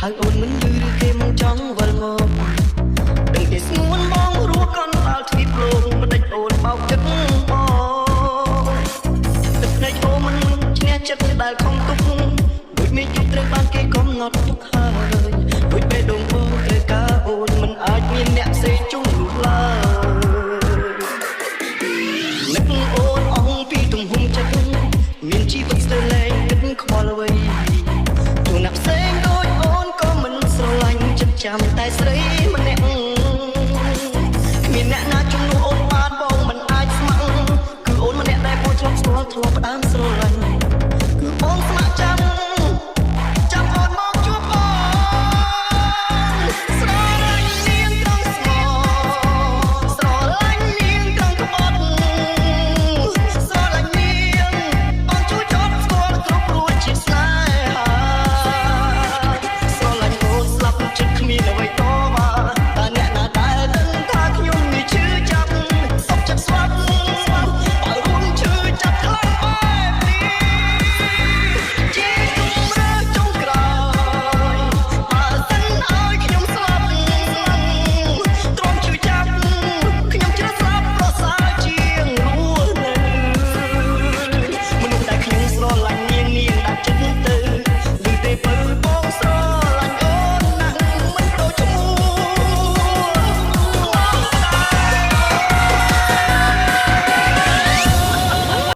ហើយអូនមិនយឺឬគេមកចង់វល់មកដឹងគេស្ងួនបងរੂកន់ដល់ទ្វីបលោកមិនដេចអូនបោកចិត្តបងទឹកភ្នែកអូនមិនឈ្នះចិត្តដែលខំទុកដូចមានចិត្តត្រូវបានគេកំណត់ទុកហើយដូចបេះដូងបងត្រូវការអូនមិនអាចមានអ្នកផ្សេងជុំនោះឡើយនឹកអូនអងពីទំហំចិត្តមានជីវិតស្ទើរលែងគិតខ្វល់អ្វីជួនណាប់ផ្សេងដូចអូនក៏មិនស្រឡាញ់ចិត្តចាំតែស្រីម្នាក់គ្មានអ្នកណាជំនួសអូនបានបងមិនអាចស្ម័គ្រគឺអូនម្នាក់ដែលបងធ្លាប់ស្គាល់ធ្លាប់ផ្ដើមស្រឡាញ់